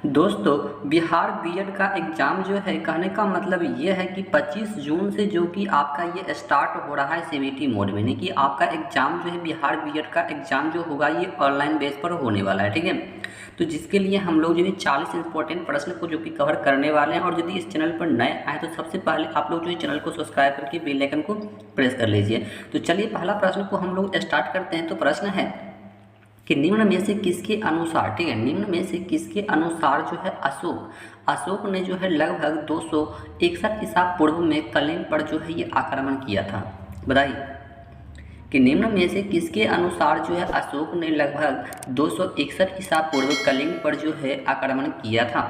दोस्तों बिहार बीएड का एग्ज़ाम जो है कहने का मतलब ये है कि 25 जून से जो कि आपका ये स्टार्ट हो रहा है सीबीटी मोड में, नहीं कि आपका एग्ज़ाम जो है बिहार बीएड का एग्ज़ाम जो होगा ये ऑनलाइन बेस पर होने वाला है। ठीक है, तो जिसके लिए हम लोग जो है 40 इंपॉर्टेंट प्रश्न को जो कि कवर करने वाले हैं। और यदि इस चैनल पर नए आए तो सबसे पहले आप लोग जो है चैनल को सब्सक्राइब करके बेल आइकन को प्रेस कर लीजिए। तो चलिए पहला प्रश्न को हम लोग स्टार्ट करते हैं। तो प्रश्न है कि निम्न में से किसके अनुसार, ठीक है, निम्न में से किसके अनुसार जो है अशोक ने जो है लगभग 261 ईसा पूर्व में कलिंग पर जो है ये आक्रमण किया था। बताइए कि निम्न में से किसके अनुसार जो है अशोक ने लगभग 261 ईसा पूर्व कलिंग पर जो है आक्रमण किया था।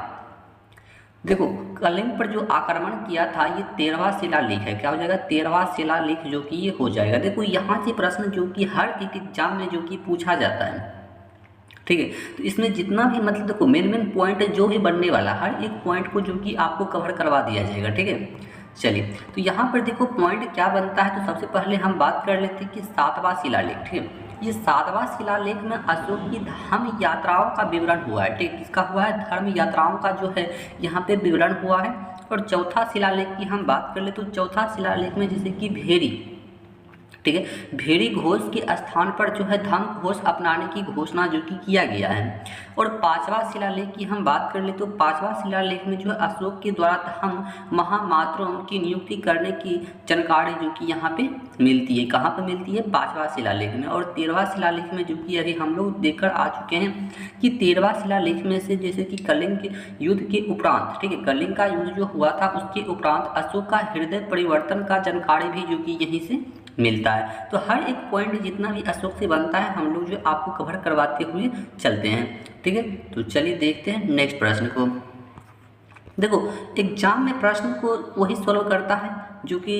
देखो कलिंग पर जो आक्रमण किया था ये 13वां शिलालेख है। क्या हो जाएगा? 13वां शिलालेख जो कि ये हो जाएगा। देखो यहाँ से प्रश्न जो कि हर एक एग्जाम में जो कि पूछा जाता है, ठीक है, तो इसमें जितना भी मतलब देखो मेन पॉइंट जो भी बनने वाला हर एक पॉइंट को जो कि आपको कवर करवा दिया जाएगा। ठीक है, चलिए तो यहाँ पर देखो पॉइंट क्या बनता है। तो सबसे पहले हम बात कर लेते हैं कि 7वां शिलालेख, ठीक है, ये 7वां शिलालेख में अशोक की धर्म यात्राओं का विवरण हुआ है। ठीक, किसका हुआ है? धर्म यात्राओं का जो है यहाँ पे विवरण हुआ है। और चौथा शिलालेख की हम बात कर ले तो चौथा शिलालेख में जैसे कि भेरी, ठीक है, भेड़ी घोष के स्थान पर जो है धम्म घोष अपनाने की घोषणा जो कि किया गया है। और 5वां शिलालेख की हम बात कर ले तो 5वां शिलालेख में जो है अशोक के द्वारा धम्म महामात्रों की नियुक्ति करने की जानकारी जो कि यहाँ पे मिलती है। कहाँ पे मिलती है? 5वां शिलालेख में। और 13वां शिलालेख में जो कि अभी हम लोग देखकर आ चुके हैं कि 13वां शिलालेख में से जैसे कि कलिंग के युद्ध के उपरांत, ठीक है, कलिंग का युद्ध जो हुआ था उसके उपरांत अशोक का हृदय परिवर्तन का जानकारी भी जो कि यहीं से मिलता है। तो हर एक पॉइंट जितना भी अशोक से बनता है हम लोग जो आपको कवर करवाते हुए चलते हैं। ठीक है, तो चलिए देखते हैं नेक्स्ट प्रश्न को। देखो एग्जाम में प्रश्न को वही सॉल्व करता है जो कि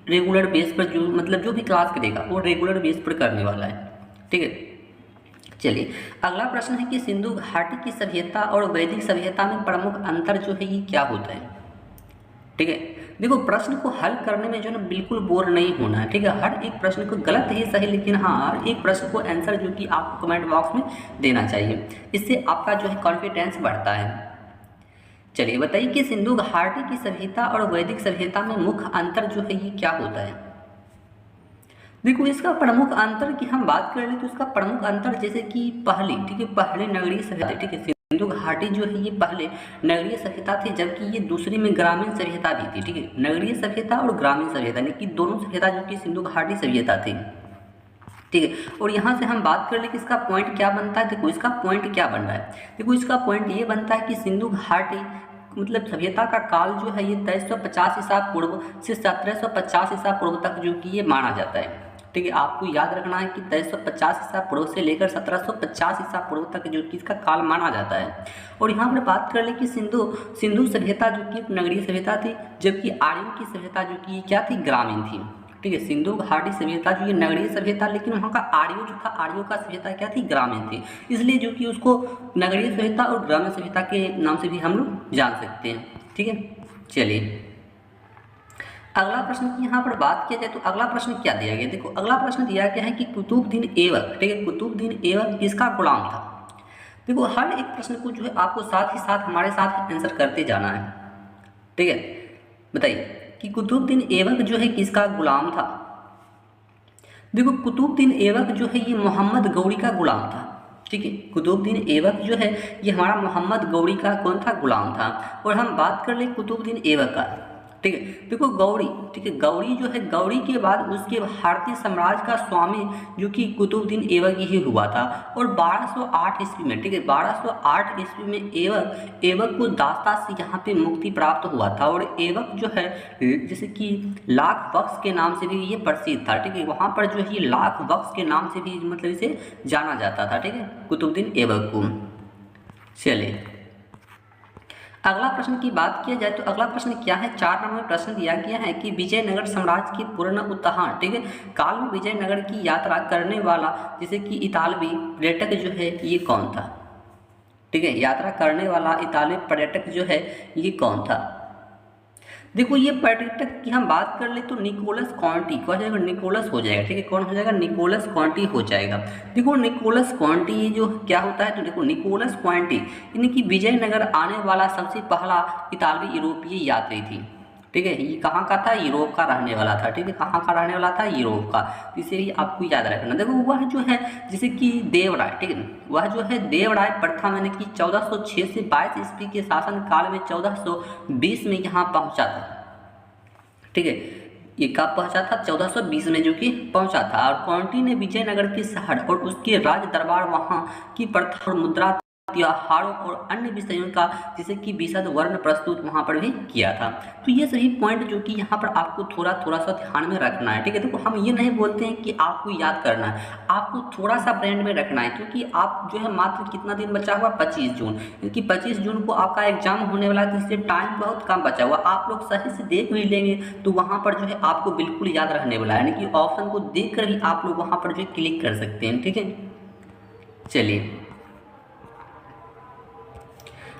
रेगुलर बेस पर जो मतलब जो भी क्लास करेगा वो रेगुलर बेस पर करने वाला है। ठीक है, चलिए अगला प्रश्न है कि सिंधु घाटी की सभ्यता और वैदिक सभ्यता में प्रमुख अंतर जो है ये क्या होता है। ठीक है, देखो प्रश्न को हल करने में जो है ना बिल्कुल बोर नहीं होना है। ठीक है, हर एक प्रश्न को गलत ही सही, लेकिन हाँ हर एक प्रश्न को आंसर जो कि आपको कमेंट बॉक्स में देना चाहिए, इससे आपका जो है कॉन्फिडेंस बढ़ता है। चलिए बताइए कि सिंधु घाटी की सभ्यता और वैदिक सभ्यता में मुख्य अंतर जो है ये क्या होता है। देखो इसका प्रमुख अंतर की हम बात कर ले तो इसका प्रमुख अंतर जैसे कि पहली, ठीक है, पहले नगरीय सभ्यता, ठीक है, सिंधु घाटी जो है ये पहले नगरीय सभ्यता थी जबकि ये दूसरी में ग्रामीण सभ्यता भी थी। ठीक है, नगरीय सभ्यता और ग्रामीण सभ्यता लेकिन दोनों सभ्यता जो कि सिंधु घाटी सभ्यता थी। ठीक है, और यहाँ से हम बात कर ले कि इसका पॉइंट क्या बनता है। देखो इसका पॉइंट क्या बन रहा है, देखो इसका पॉइंट ये बनता है कि सिंधु घाटी मतलब सभ्यता का काल जो है ये 2350 ईसा पूर्व से 1750 ईसा पूर्व तक जो कि ये माना जाता है। ठीक है, आपको याद रखना है कि 2350 ईसा पूर्व से लेकर 1750 ईसा पूर्व तक जो कि इसका काल माना जाता है। और यहाँ पर बात कर ले कि सिंधु सभ्यता जो कि नगरीय सभ्यता थी जबकि आर्यों की सभ्यता जो कि क्या थी? ग्रामीण थी। ठीक है, सिंधु घाटी सभ्यता जो ये नगरीय सभ्यता, लेकिन वहाँ का आर्यो जो था आर्यों का सभ्यता क्या थी? ग्रामीण थी, इसलिए जो कि उसको नगरीय सभ्यता और ग्रामीण सभ्यता के नाम से भी हम लोग जान सकते हैं। ठीक है, चलिए अगला प्रश्न की यहाँ पर बात किया जाए तो अगला प्रश्न क्या दिया गया। देखो अगला प्रश्न दिया गया है कि कुतुबुद्दीन ऐबक, ठीक है, कुतुबुद्दीन ऐबक किसका गुलाम था। देखो हर एक प्रश्न को जो है आपको साथ ही साथ हमारे साथ आंसर करते जाना है। ठीक है, बताइए कि कुतुबुद्दीन ऐबक जो है किसका गुलाम था। देखो कुतुबुद्दीन ऐबक जो है ये मोहम्मद गौरी का गुलाम था। ठीक है, कुतुबुद्दीन ऐबक जो है ये हमारा मोहम्मद गौरी का कौन था? गुलाम था। और हम बात कर ले कुतुबुद्दीन ऐबक का, ठीक है, देखो गौरी, ठीक है, गौरी जो है गौरी के बाद उसके भारतीय साम्राज्य का स्वामी जो कि कुतुबुद्दीन ऐबक ही हुआ था। और 1208 ईस्वी में, ठीक है, 1208 ईस्वी में ऐबक को दास्ता से यहाँ पे मुक्ति प्राप्त हुआ था। और ऐबक जो है जैसे कि लाख बख्श के नाम से भी ये प्रसिद्ध था। ठीक है, वहाँ पर जो है ये लाख बख्श के नाम से भी मतलब इसे जाना जाता था। ठीक है, कुतुबुद्दीन ऐबक को। चलिए अगला प्रश्न की बात किया जाए तो अगला प्रश्न क्या है? 4 नंबर में प्रश्न दिया गया है कि विजयनगर साम्राज्य की पूर्ण उत्थान, ठीक है, काल में विजयनगर की यात्रा करने वाला जैसे कि इतालवी पर्यटक जो है ये कौन था। ठीक है, यात्रा करने वाला इतालवी पर्यटक जो है ये कौन था। देखो ये पर्टिकुलर की हम बात कर ले तो निकोलस कॉन्टी कौन हो जाएगा, निकोलस हो जाएगा, ठीक है, कौन हो जाएगा, निकोलस कॉन्टी हो जाएगा। देखो निकोलस क्वांटी ये जो क्या होता है, तो देखो निकोलस क्वांटी यानी कि विजयनगर आने वाला सबसे पहला इतालवी यूरोपीय यात्री थी, ठीक है। ये कहाँ का था, यूरोप का रहने वाला था, ठीक है, कहाँ का रहने वाला था, यूरोप का। तो इसे ही आपको याद रखना। देखो वह जो है जैसे कि देवराय, ठीक है, वह जो है देवराय प्रथम यानी कि 1406 से 22 ईस्वी के शासन काल में 1420 में यहाँ पहुँचा था, ठीक है। ये कब पहुंचा था, 1420 में जो कि पहुंचा था। और कॉन्टी ने विजयनगर के शहर और उसके राज दरबार, वहां की प्रथा और मुद्रा, त्योहारों और अन्य विषयों का जैसे कि विशद वर्ण प्रस्तुत वहां पर भी किया था। तो ये सही पॉइंट जो कि यहाँ पर आपको थोड़ा सा ध्यान में रखना है, ठीक है। देखो हम ये नहीं बोलते हैं कि आपको याद करना है, आपको थोड़ा सा ब्रेन में रखना है, क्योंकि आप जो है मात्र कितना दिन बचा हुआ, 25 जून, क्योंकि 25 जून को आपका एग्जाम होने वाला है, तो इसलिए टाइम बहुत कम बचा हुआ। आप लोग सही से देख भी लेंगे तो वहाँ पर जो है आपको बिल्कुल याद रहने वाला है, यानी कि ऑप्शन को देख कर ही आप लोग वहाँ पर जो है क्लिक कर सकते हैं, ठीक है। चलिए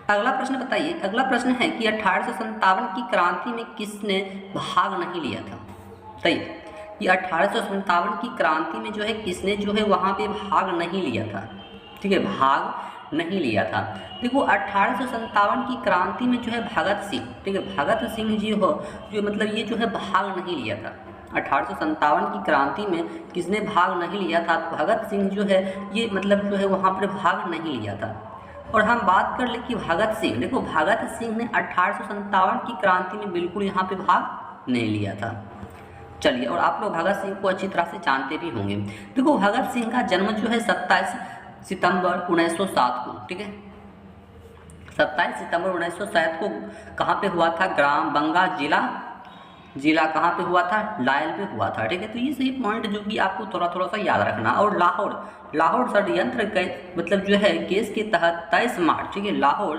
अगला प्रश्न बताइए। अगला प्रश्न है कि 1857 की क्रांति में किसने भाग नहीं लिया था, सही। कि 1857 की क्रांति में जो है किसने जो है वहाँ पे भाग नहीं लिया था, ठीक है, भाग नहीं लिया था। देखो 1857 की क्रांति में जो है भगत सिंह, ठीक है, भगत सिंह जी हो जो मतलब ये जो है भाग नहीं लिया था। 1857 की क्रांति में किसने भाग नहीं लिया था, भगत सिंह जो है ये मतलब जो है वहाँ पर भाग नहीं लिया था। और हम बात कर ले कि भगत सिंह, देखो भगत सिंह ने 1857 की क्रांति में बिल्कुल यहाँ पे भाग नहीं लिया था। चलिए, और आप लोग भगत सिंह को अच्छी तरह से जानते भी होंगे। देखो भगत सिंह का जन्म जो है 27 सितंबर 1907 को, ठीक है, 27 सितंबर 1907 को कहाँ पे हुआ था, ग्राम बंगा जिला कहाँ पे हुआ था, लायल पे हुआ था, ठीक है। तो ये सही पॉइंट जो कि आपको थोड़ा सा याद रखना। और लाहौर षड्यंत्र मतलब जो है केस के तहत 23 मार्च, ठीक है, लाहौर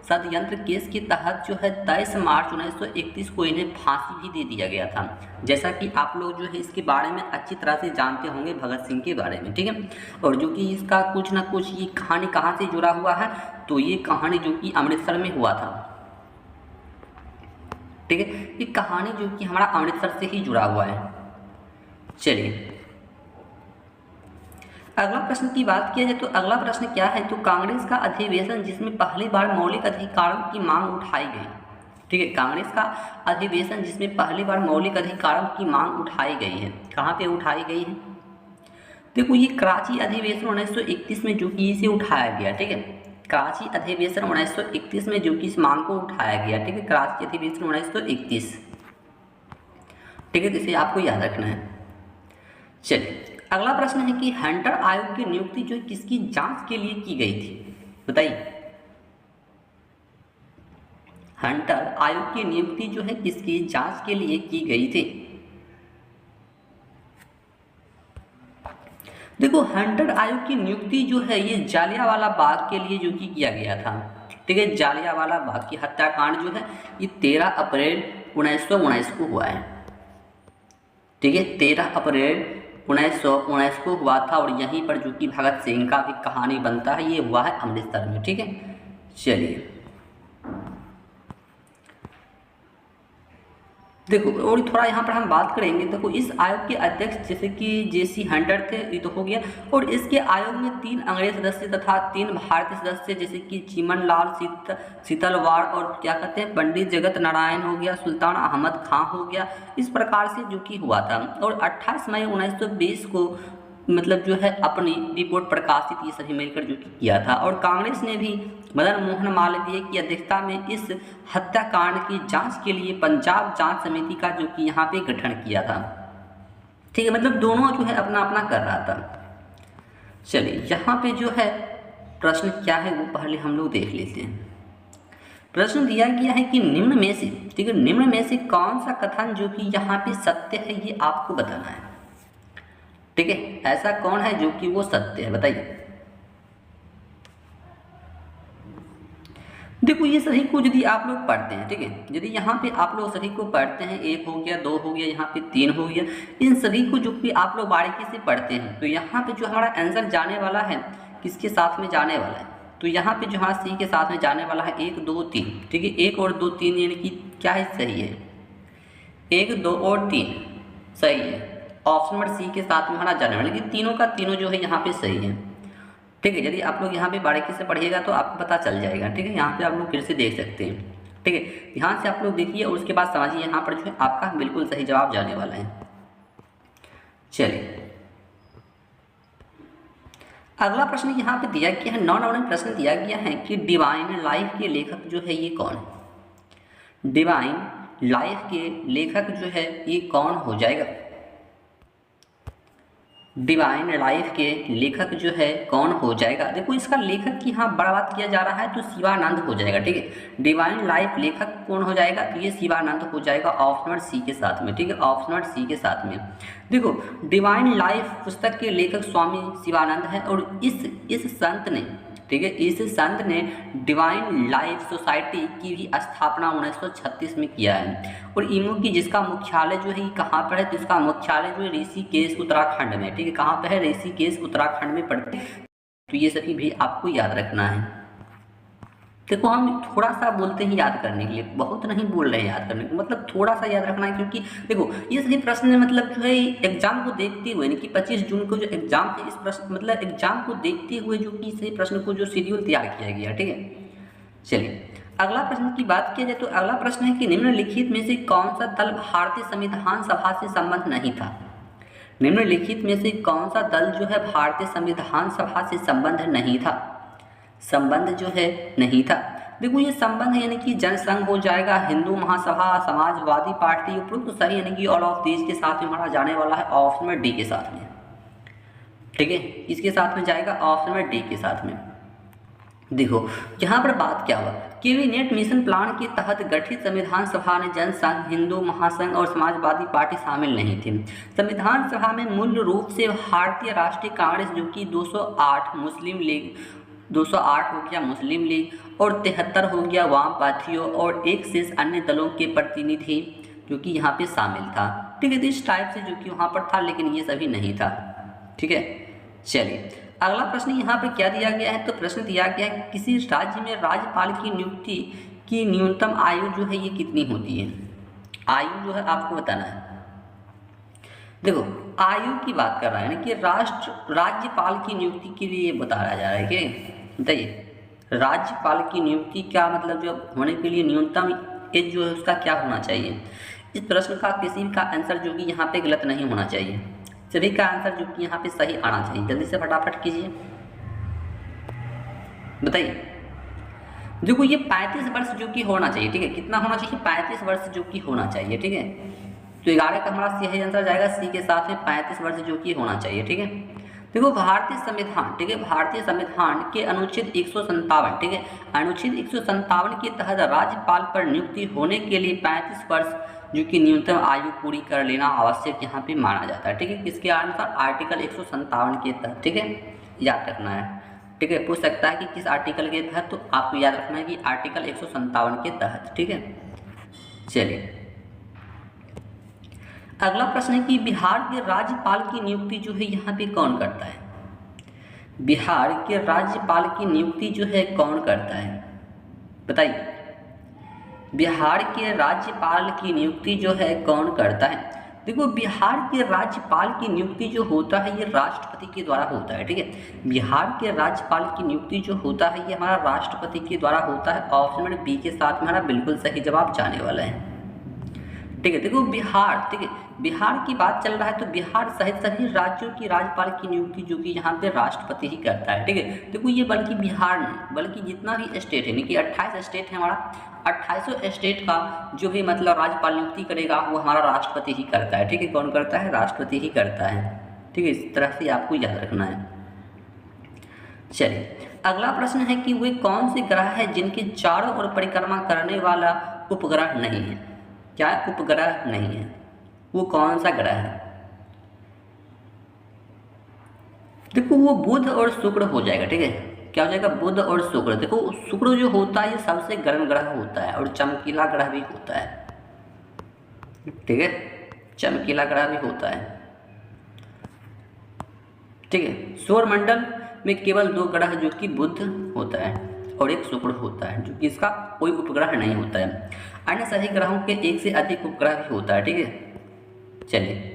षड्यंत्र केस के तहत जो है 23 मार्च 1931 को इन्हें फांसी भी दे दिया गया था। जैसा कि आप लोग जो है इसके बारे में अच्छी तरह से जानते होंगे भगत सिंह के बारे में, ठीक है। और जो कि इसका कुछ ना कुछ ये कहानी कहाँ से जुड़ा हुआ है, तो ये कहानी जो कि अमृतसर में हुआ था, ठीक है। ये कहानी जो कि हमारा अमृतसर से ही जुड़ा हुआ है। चलिए अगला प्रश्न की बात किया जाए तो अगला प्रश्न क्या है, तो कांग्रेस का अधिवेशन जिसमें पहली बार मौलिक अधिकारों की मांग उठाई गई, ठीक है, कांग्रेस का अधिवेशन जिसमें पहली बार मौलिक अधिकारों की मांग उठाई गई है, कहाँ पे उठाई गई है, देखो ये कराची अधिवेशन 1931 में जो कि इसे उठाया गया, ठीक है, कराची अधिवेशन 1931 में जो कि इस मांग को उठाया गया, ठीक है, कराची अधिवेशन 1931, ठीक है, तो इसे आपको याद रखना है। चलिए अगला प्रश्न है कि हंटर आयोग की नियुक्ति जो किसकी जांच के लिए की गई थी, बताइए। हंटर आयोग की नियुक्ति जो है किसकी जांच के लिए की गई थी। देखो हंटर आयोग की नियुक्ति जो है ये जालियांवाला बाग के लिए जो कि किया गया था, ठीक है, जालियांवाला बाग की हत्याकांड जो है ये 13 अप्रैल 1919 को हुआ है, ठीक है, 13 अप्रैल 1919 को हुआ था। और यहीं पर जो कि भगत सिंह का भी कहानी बनता है, ये हुआ है अमृतसर में, ठीक है। चलिए देखो और थोड़ा यहाँ पर हम बात करेंगे। देखो इस आयोग के अध्यक्ष जैसे कि जेसी हंटर थे, ये तो हो गया। और इसके आयोग में 3 अंग्रेज सदस्य तथा 3 भारतीय सदस्य जैसे कि चिमन लाल शीतलवाड़ और क्या कहते हैं पंडित जगत नारायण हो गया, सुल्तान अहमद खां हो गया, इस प्रकार से जो कि हुआ था। और 28 मई 1920 को मतलब जो है अपनी रिपोर्ट प्रकाशित ये सभी मिलकर जो कि किया था। और कांग्रेस ने भी मदन मोहन मालवीय की अध्यक्षता में इस हत्याकांड की जांच के लिए पंजाब जांच समिति का जो कि यहाँ पे गठन किया था, ठीक है, मतलब दोनों जो है अपना अपना कर रहा था। चलिए यहाँ पे जो है प्रश्न क्या है वो पहले हम लोग देख लेते हैं। प्रश्न दिया गया है कि निम्न में से, ठीक है, निम्न में से कौन सा कथन जो कि यहाँ पे सत्य है ये आपको बताना है, ठीक है, ऐसा कौन है जो कि वो सत्य है, बताइए। देखो ये सही को यदि आप लोग पढ़ते हैं, ठीक है, यदि यहाँ पे आप लोग सही को पढ़ते हैं, 1 हो गया, 2 हो गया, यहाँ पे 3 हो गया, इन सभी को जो कि आप लोग बारीकी से पढ़ते हैं, तो यहाँ पे जो हमारा आंसर जाने वाला है किसके साथ में जाने वाला है, तो यहाँ पे जो हमारा सी के साथ में जाने वाला है 1 2 3, ठीक है, 1 और 2 3 यानी कि क्या है, सही है, 1, 2 और 3 सही है। ऑप्शन नंबर सी के साथ में हमारा जनवरी, लेकिन तीनों का तीनों जो है यहाँ पे सही है। ठीक है, यदि आप लोग यहाँ पे बारीकी से पढ़िएगा तो आपको पता चल जाएगा। ठीक है, यहाँ पे आप लोग फिर से देख सकते हैं। ठीक है, ध्यान से आप लोग देखिए और उसके बाद समझिए, यहाँ पर जो है आपका बिल्कुल सही जवाब जाने वाला है। चलिए अगला प्रश्न यहाँ पे दिया गया है, 9 नंबर में प्रश्न दिया गया है कि डिवाइन लाइफ के लेखक जो है ये कौन है। डिवाइन लाइफ के लेखक जो है ये कौन हो जाएगा। डिवाइन लाइफ के लेखक जो है कौन हो जाएगा। देखो इसका लेखक की यहाँ बड़ा बात किया जा रहा है तो शिवानंद हो जाएगा। ठीक है, डिवाइन लाइफ लेखक कौन हो जाएगा तो ये शिवानंद हो जाएगा ऑप्शन नंबर सी के साथ में। ठीक है, ऑप्शन नंबर सी के साथ में। देखो डिवाइन लाइफ पुस्तक के लेखक स्वामी शिवानंद है और इस संत ने, ठीक है, इस संत ने डिवाइन लाइफ सोसाइटी की भी स्थापना 1936 में किया है। और ईमो की जिसका मुख्यालय जो है कहाँ पर है तो इसका मुख्यालय जो है ऋषिकेश उत्तराखंड में। ठीक है, कहाँ पर है, ऋषिकेश उत्तराखंड में पड़ते हैं। तो ये सभी भी आपको याद रखना है। देखो हम थोड़ा सा बोलते हैं याद करने के लिए, बहुत नहीं बोल रहे हैं याद करने को, मतलब थोड़ा सा याद रखना है। क्योंकि देखो ये सही प्रश्न है, मतलब जो है एग्जाम को देखते हुए यानी कि 25 जून को जो एग्जाम है, इस प्रश्न मतलब एग्जाम को देखते हुए जो कि सही प्रश्न को जो शेड्यूल तैयार किया गया। ठीक है, चलिए अगला प्रश्न की बात किया जाए तो अगला प्रश्न है कि निम्नलिखित में से कौन सा दल भारतीय संविधान सभा से संबंध नहीं था। निम्नलिखित में से कौन सा दल जो है भारतीय संविधान सभा से संबंध नहीं था। संबंध जो है नहीं था। देखो ये संबंध यानी कि जनसंघ हो जाएगा, हिंदू महासभा, समाजवादी पार्टी, उपरोक्त सही यानी कि ऑल ऑफ दीज के साथ में हमारा जाने वाला है ऑप्शन नंबर डी के साथ में। ठीक है, इसके साथ में जाएगा ऑप्शन नंबर डी के साथ में। देखो यहाँ पर बात क्या हुआ, कैबिनेट मिशन प्लान के तहत गठित संविधान सभा में जनसंघ, हिंदू महासंघ और समाजवादी पार्टी शामिल नहीं थी। संविधान सभा में मूल रूप से भारतीय राष्ट्रीय कांग्रेस जो कि 208 मुस्लिम लीग, 208 हो गया मुस्लिम लीग और 73 हो गया वामपंथियों और एक शेष अन्य दलों के प्रतिनिधि जो कि यहाँ पे शामिल था। ठीक है, तो इस टाइप से जो कि वहाँ पर था, लेकिन ये सभी नहीं था। ठीक है, चलिए अगला प्रश्न यहाँ पर क्या दिया गया है तो प्रश्न दिया गया है किसी राज्य में राज्यपाल की नियुक्ति की न्यूनतम आयु जो है ये कितनी होती है। आयु जो है आपको बताना है। देखो आयु की बात कर रहा है ना कि राज्यपाल की नियुक्ति के लिए बताया जा रहा है कि बताइए राज्यपाल की नियुक्ति क्या मतलब जो होने के लिए न्यूनतम एज जो है उसका क्या होना चाहिए। इस प्रश्न का किसी का आंसर जो कि यहाँ पे गलत नहीं होना चाहिए, सभी का आंसर जो कि यहाँ पे सही आना चाहिए। जल्दी से फटाफट कीजिए, बताइए। देखो ये 35 वर्ष जो कि होना चाहिए। ठीक है, कितना होना चाहिए, 35 वर्ष जो कि होना चाहिए। ठीक है, तो 11 का हमारा सही आंसर जाएगा सी के साथ में 35 वर्ष जो कि होना चाहिए। ठीक है, देखो भारतीय संविधान, ठीक है, भारतीय संविधान के अनुच्छेद 157, ठीक है, अनुच्छेद 157 के तहत राज्यपाल पर नियुक्ति होने के लिए 35 वर्ष जो कि न्यूनतम आयु पूरी कर लेना आवश्यक यहाँ पे माना जाता है। ठीक है, किसके अनुसार, आर्टिकल 157 के तहत। ठीक है, याद रखना है। ठीक है, पूछ सकता है कि किस आर्टिकल के तहत, तो आपको याद रखना है कि आर्टिकल 157 के तहत। ठीक है, चलिए अगला प्रश्न है कि बिहार के राज्यपाल की नियुक्ति जो है यहाँ पे कौन करता है। बिहार के राज्यपाल की नियुक्ति जो है कौन करता है, बताइए। बिहार के राज्यपाल की नियुक्ति जो है कौन करता है। देखो बिहार के राज्यपाल की नियुक्ति जो होता है ये राष्ट्रपति के द्वारा होता है। ठीक है, बिहार के राज्यपाल की नियुक्ति जो होता है ये हमारा राष्ट्रपति के द्वारा होता है। ऑप्शन नंबर बी के साथ हमारा बिल्कुल सही जवाब जाने वाला है। ठीक है, देखो बिहार, ठीक है, बिहार की बात चल रहा है तो बिहार सहित सभी राज्यों की राज्यपाल की नियुक्ति जो कि यहाँ पे राष्ट्रपति ही करता है। ठीक है, देखो ये बल्कि बिहार नहीं बल्कि जितना भी स्टेट है, यानी कि 28 स्टेट है हमारा, 28 स्टेट का जो भी मतलब राज्यपाल नियुक्ति करेगा वो हमारा राष्ट्रपति ही करता है। ठीक है, कौन करता है, राष्ट्रपति ही करता है। ठीक है, इस तरह से आपको याद रखना है। चलिए अगला प्रश्न है कि वे कौन से ग्रह है जिनके चारों ओर परिक्रमा करने वाला उपग्रह नहीं है। क्या उपग्रह नहीं है, वो कौन सा ग्रह है। देखो वो बुध और शुक्र हो जाएगा। ठीक है, क्या हो जाएगा, बुध और शुक्र। देखो शुक्र जो होता है ये सबसे गर्म ग्रह होता है और चमकीला ग्रह भी होता है। ठीक है, चमकीला ग्रह भी होता है। ठीक है, सौरमंडल में केवल 2 ग्रह जो कि बुध होता है और एक शुक्र होता है, जो कि इसका कोई उपग्रह नहीं होता है। अन्य सभी ग्रहों के एक से अधिक उपग्रह भी होता है, ठीक है। चलिए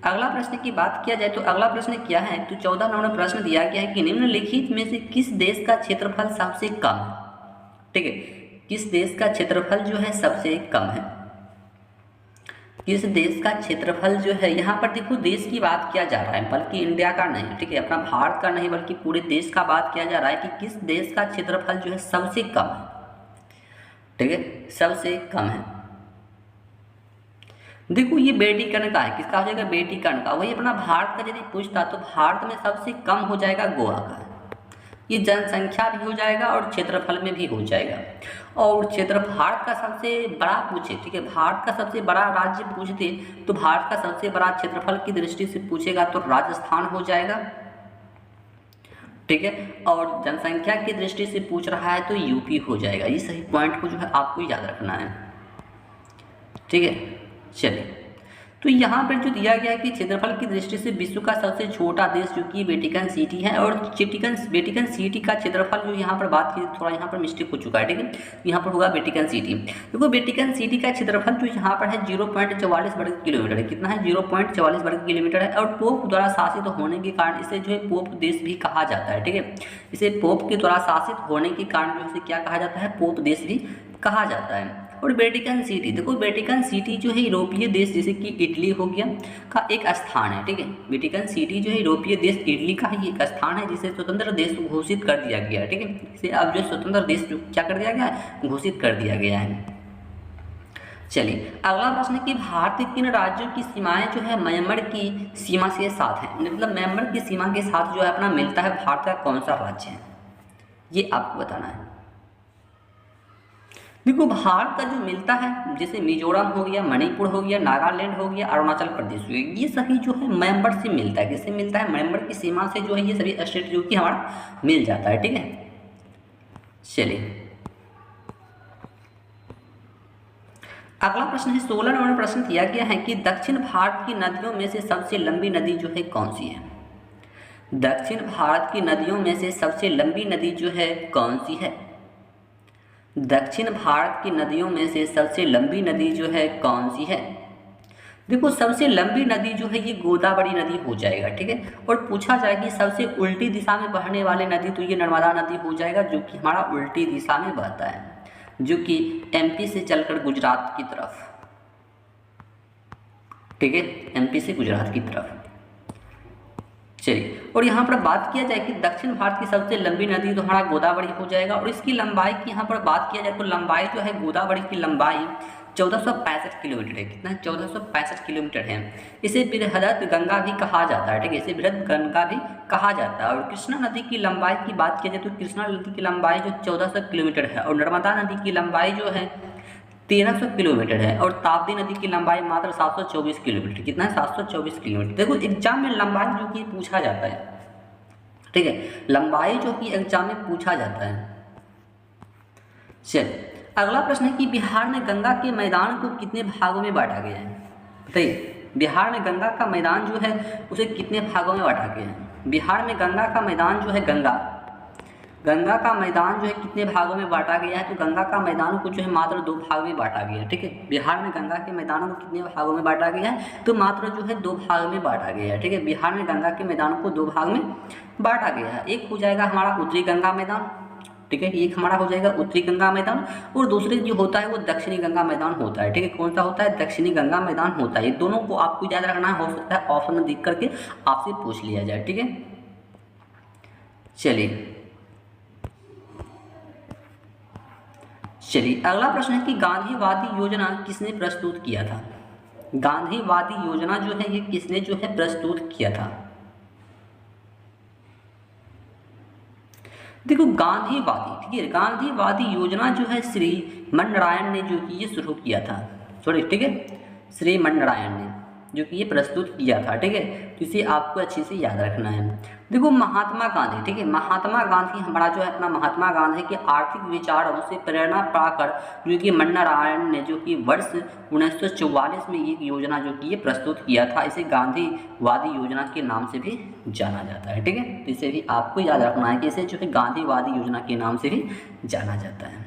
अगला प्रश्न की बात किया जाए तो अगला प्रश्न क्या है, तो 14 नंबर प्रश्न दिया गया है कि निम्नलिखित में से किस देश का क्षेत्रफल सबसे कम है, ठीक है। किस देश का क्षेत्रफल जो है सबसे कम है, किस देश का क्षेत्रफल जो है, यहाँ पर देखो देश की बात किया जा रहा है, बल्कि इंडिया का नहीं, ठीक है, अपना भारत का नहीं, बल्कि पूरे देश का बात किया जा रहा है कि किस देश का क्षेत्रफल जो है सबसे कम है, ठीक है, सबसे कम है। देखो ये वेटिकन का है, किसका हो जाएगा, वेटिकन का। वही अपना भारत का यदि पूछता तो भारत में सबसे कम हो जाएगा गोवा का। ये जनसंख्या भी हो जाएगा और क्षेत्रफल में भी हो जाएगा। और क्षेत्र भारत का सबसे बड़ा पूछे, ठीक है, भारत का सबसे बड़ा राज्य पूछते तो भारत का सबसे बड़ा क्षेत्रफल की दृष्टि से पूछेगा तो राजस्थान हो जाएगा, ठीक है। और जनसंख्या की दृष्टि से पूछ रहा है तो यूपी हो जाएगा। ये सही पॉइंट को जो है आपको याद रखना है, ठीक है। चलिए तो यहाँ पर जो दिया गया है कि क्षेत्रफल की दृष्टि से विश्व का सबसे छोटा देश जो कि वेटिकन सिटी है, और वेटिकन सिटी का क्षेत्रफल जो यहाँ पर बात की थोड़ा यहाँ पर मिस्टेक हो चुका है, ठीक है। यहाँ पर होगा वेटिकन सिटी। देखो वेटिकन सिटी का क्षेत्रफल जो यहाँ पर है 0.44 वर्ग किलोमीटर है। कितना है, 0.44 वर्ग किलोमीटर है। और पोप द्वारा शासित होने के कारण इसे जो है पोप देश भी कहा जाता है, ठीक है। इसे पोप के द्वारा शासित होने के कारण जो इसे क्या कहा जाता है, पोप देश भी कहा जाता है। और वेटिकन सिटी, देखो वेटिकन सिटी जो है यूरोपीय देश जैसे कि इटली हो गया का एक स्थान है, ठीक है। वेटिकन सिटी जो है यूरोपीय देश इटली का ही एक स्थान है जिसे स्वतंत्र देश घोषित कर दिया गया है, ठीक है। इसे अब जो स्वतंत्र देश जो क्या कर दिया गया है, घोषित कर दिया गया है। चलिए अगला प्रश्न कि भारत के किन राज्यों की सीमाएं जो है म्यांमार की सीमा के साथ है, मतलब म्यांमार की सीमा के साथ जो है अपना मिलता है, भारत का कौन सा राज्य है, ये आपको बताना है। देखो भारत का जो मिलता है जैसे मिजोरम हो गया, मणिपुर हो गया, नागालैंड हो गया, अरुणाचल प्रदेश हो गया, ये सभी जो है म्यांमार से मिलता है। किससे मिलता है, म्यांमार की सीमा से जो है ये सभी स्टेट जो कि हमारा मिल जाता है, ठीक है। चलिए अगला प्रश्न है 16 नंबर प्रश्न दिया गया है कि दक्षिण भारत की नदियों में से सबसे लंबी नदी जो है कौन सी है। दक्षिण भारत की नदियों में से सबसे लंबी नदी जो है कौन सी है। दक्षिण भारत की नदियों में से सबसे लंबी नदी जो है कौन सी है। देखो सबसे लंबी नदी जो है ये गोदावरी नदी हो जाएगा, ठीक है। और पूछा जाए कि सबसे उल्टी दिशा में बहने वाली नदी तो ये नर्मदा नदी हो जाएगा, जो कि हमारा उल्टी दिशा में बहता है, जो कि एमपी से चलकर गुजरात की तरफ, ठीक है, एमपी से गुजरात की तरफ। चलिए और यहाँ पर बात किया जाए कि दक्षिण भारत की सबसे लंबी नदी तो हमारा गोदावरी हो जाएगा। और इसकी लंबाई की यहाँ पर बात किया जाए तो लंबाई जो है गोदावरी की लंबाई 1465 किलोमीटर है। कितना है, 1465 किलोमीटर है। इसे बृहद गंगा भी कहा जाता है, ठीक है, इसे बृहद गंगा भी कहा जाता है। और कृष्णा नदी की लंबाई की बात की जाए तो कृष्णा नदी की लंबाई जो 1400 किलोमीटर है। और नर्मदा नदी की लंबाई जो है 1300 किलोमीटर है। और ताप्ती नदी की लंबाई मात्र 724 किलोमीटर। कितना है, 724 किलोमीटर। देखो एग्जाम में लंबाई जो कि पूछा जाता है, ठीक है, लंबाई जो कि एग्जाम में पूछा जाता है। चलिए अगला प्रश्न है कि बिहार में गंगा के मैदान को कितने भागों में बांटा गया है। बताइए बिहार में गंगा का मैदान जो है उसे कितने भागों में बांटा गया है। बिहार में गंगा का मैदान जो है गंगा का मैदान जो है कितने भागों में बांटा गया है। तो गंगा का मैदान को जो है मात्र 2 भाग में बांटा गया है, ठीक है। बिहार में गंगा के मैदानों को कितने भागों में बांटा गया है, तो मात्र जो है 2 भाग में बांटा गया है, ठीक है। बिहार में गंगा के मैदानों को 2 भाग में बांटा गया है। एक हो जाएगा हमारा उत्तरी गंगा मैदान, ठीक है, एक हमारा हो जाएगा उत्तरी गंगा मैदान। और दूसरे जो होता है वो दक्षिणी गंगा मैदान होता है, ठीक है। कौन सा होता है, दक्षिणी गंगा मैदान होता है। ये दोनों को आपको याद रखना है, हो सकता है ऑप्शन में दिख करके आपसे पूछ लिया जाए, ठीक है। चलिए अगला प्रश्न है कि गांधीवादी योजना किसने प्रस्तुत किया था। गांधीवादी योजना जो है ये किसने जो है प्रस्तुत किया था। देखो गांधीवादी, ठीक है, गांधीवादी योजना जो है श्री मन नारायण ने जो कि ये शुरू किया था, सॉरी, ठीक है, श्री मन नारायण ने जो कि ये प्रस्तुत किया था। ठीक है, तो इसे आपको अच्छे से याद रखना है। देखो महात्मा गांधी, ठीक है, महात्मा गांधी हमारा जो है अपना महात्मा गांधी के आर्थिक विचारों से प्रेरणा पाकर जो कि मन्ना नारायण ने जो कि वर्ष 1944 में एक योजना जो कि ये प्रस्तुत किया था, इसे गांधीवादी योजना के नाम से भी जाना जाता है। ठीक है, तो इसे भी आपको याद रखना है कि इसे जो है गांधीवादी योजना के नाम से भी जाना जाता है।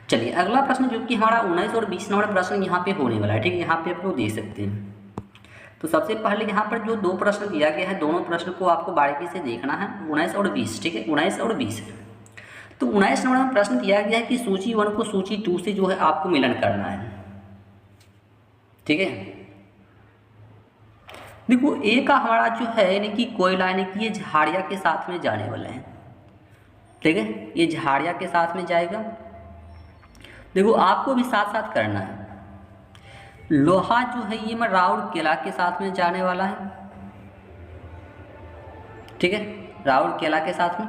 चलिए अगला प्रश्न जो कि हमारा 19 और 20 नंबर प्रश्न यहाँ पे होने वाला है। ठीक है, यहाँ पे आप लोग देख सकते हैं। तो सबसे पहले यहाँ पर जो दो प्रश्न दिया गया है, दोनों प्रश्न को आपको बारीकी से देखना है, 19 और 20। ठीक है, 19 और 20 है। तो 19 नंबर में प्रश्न दिया गया है कि सूची 1 को सूची 2 से जो है आपको मिलन करना है। ठीक है, देखो ए का हमारा जो है यानी कि कोयला यानी कि ये झाड़िया के साथ में जाने वाला है। ठीक है, ये झाड़िया के साथ में जाएगा। देखो आपको भी साथ साथ करना है। लोहा जो है ये मैं राउरकेला के साथ में जाने वाला है। ठीक है, राउरकेला के साथ में।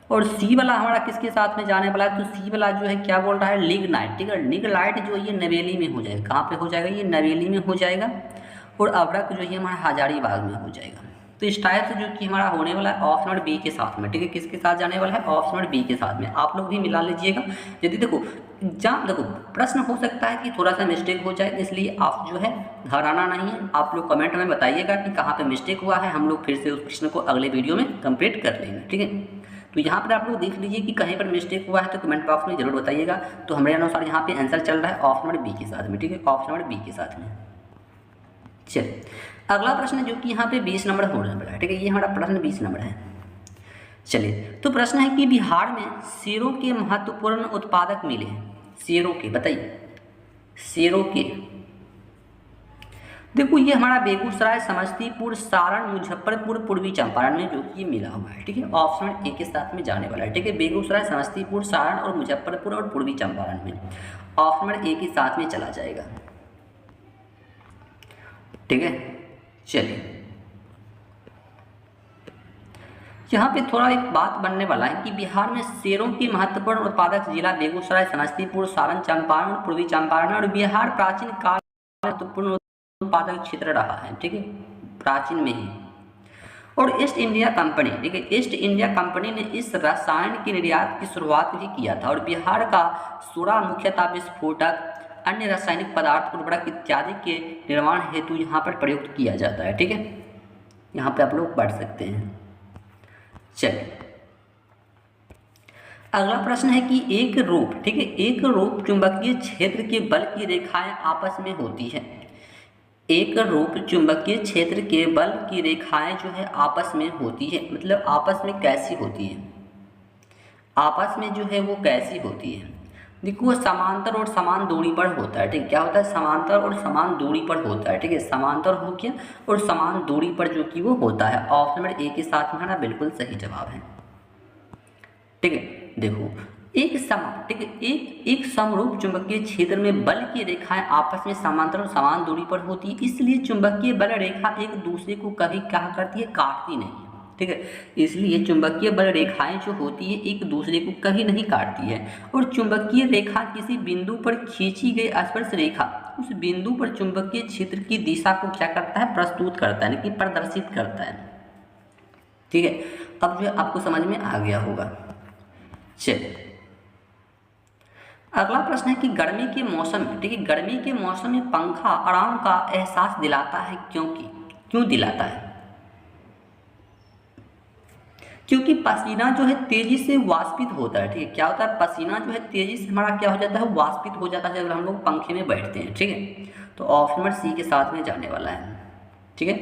और सी वाला हमारा किसके साथ में जाने वाला है, तो सी वाला जो है क्या बोल रहा है, लिग्नाइट। ठीक है, लिग्नाइट जो ये नवेली में हो जाएगा। कहाँ पे हो जाएगा, ये नवेली में हो जाएगा। और अबरक जो है हमारा हजारीबाग में हो जाएगा। तो इस टाइप से जो कि हमारा होने वाला है ऑप्शन नंबर बी के साथ में। ठीक है, किसके साथ जाने वाला है, ऑप्शन नंबर बी के साथ में। आप लोग भी मिला लीजिएगा। यदि देखो देखो प्रश्न हो सकता है कि थोड़ा सा मिस्टेक हो जाए, इसलिए आप जो है घबराना नहीं है। आप लोग कमेंट में बताइएगा कि कहाँ पे मिस्टेक हुआ है, हम लोग फिर से उस प्रश्न को अगले वीडियो में कंप्लीट कर लेंगे। ठीक है, तो यहाँ पर आप लोग देख लीजिए कि कहीं पर मिस्टेक हुआ है तो कमेंट बॉक्स में जरूर बताइएगा। तो हमारे अनुसार यहाँ पे आंसर चल रहा है ऑप्शन नंबर बी के साथ में। ठीक है, ऑप्शन नंबर बी के साथ में। चलिए अगला प्रश्न जो कि यहाँ पे 20 नंबर होने वाला है। ठीक है, ये हमारा प्रश्न 20 नंबर है। चलिए तो प्रश्न है कि बिहार में सेरों के महत्वपूर्ण उत्पादक मिले हैं। सेरों के, बताइए सेरों के। देखो ये हमारा बेगूसराय, समस्तीपुर, सारण, मुजफ्फरपुर, पूर्वी चंपारण में जो कि मिला हुआ है। ठीक है, ऑप्शन ए के साथ में जाने वाला है। ठीक है, बेगूसराय, समस्तीपुर, सारण और मुजफ्फरपुर और पूर्वी चंपारण में ऑप्शन नंबर ए के साथ में चला जाएगा। ठीक है, चलिए यहाँ पे थोड़ा एक बात बनने वाला है कि बिहार में सेरों की महत्वपूर्ण उत्पादक जिला बेगूसराय, समस्तीपुर, सारण, चंपारण, पूर्वी चंपारण और बिहार प्राचीन काल महत्वपूर्ण उत्पादक क्षेत्र रहा है। ठीक है, प्राचीन में ही। और ईस्ट इंडिया कंपनी, ठीक है, ईस्ट इंडिया कंपनी ने इस रसायन के निर्यात की शुरुआत भी किया था। और बिहार का सूरा मुख्यतः विस्फोटक, अन्य रासायनिक पदार्थ, उर्वरक इत्यादि के निर्माण हेतु यहाँ पर प्रयुक्त किया जाता है। ठीक है, यहाँ पे आप लोग पढ़ सकते हैं। चलिए अगला प्रश्न है कि एक रूप, ठीक है, एक रूप चुंबकीय क्षेत्र के बल की रेखाएं आपस में होती है। एक रूप चुंबकीय क्षेत्र के बल की रेखाएं जो है आपस में होती है, मतलब आपस में कैसी होती है, आपस में जो है वो कैसी होती है। देखो वो समांतर और समान दूरी पर होता है। ठीक, क्या होता है, समांतर और समान दूरी पर होता है। ठीक है, समांतर हो गया और समान दूरी पर जो कि वो होता है। ऑप्शन नंबर ए के साथ में हमारा बिल्कुल सही जवाब है। ठीक है, देखो एक समान, ठीक है, एक समरूप चुंबकीय क्षेत्र में बल की रेखाएं आपस में समांतर और समान दूरी पर होती है, इसलिए चुंबकीय बल रेखा एक दूसरे को कभी क्या करती है, काटती नहीं है। ठीक है, इसलिए चुंबकीय बल रेखाएं जो होती है एक दूसरे को कहीं नहीं काटती है। और चुंबकीय रेखा किसी बिंदु पर खींची गई स्पर्श रेखा उस बिंदु पर चुंबकीय क्षेत्र की दिशा को क्या करता है, प्रस्तुत करता है, कि प्रदर्शित करता है। ठीक है, अब जो है आपको समझ में आ गया होगा। चलिए अगला प्रश्न है कि गर्मी के मौसम में, ठीक है, गर्मी के मौसम में पंखा आराम का एहसास दिलाता है, क्यों दिलाता है? क्योंकि पसीना जो है तेजी से वाष्पित होता है। ठीक है, क्या होता है, पसीना जो है तेजी से हमारा क्या हो जाता है, वाष्पित हो जाता है जब हम लोग पंखे में बैठते हैं। ठीक है, तो ऑप्शन नंबर सी के साथ में जाने वाला है। ठीक है,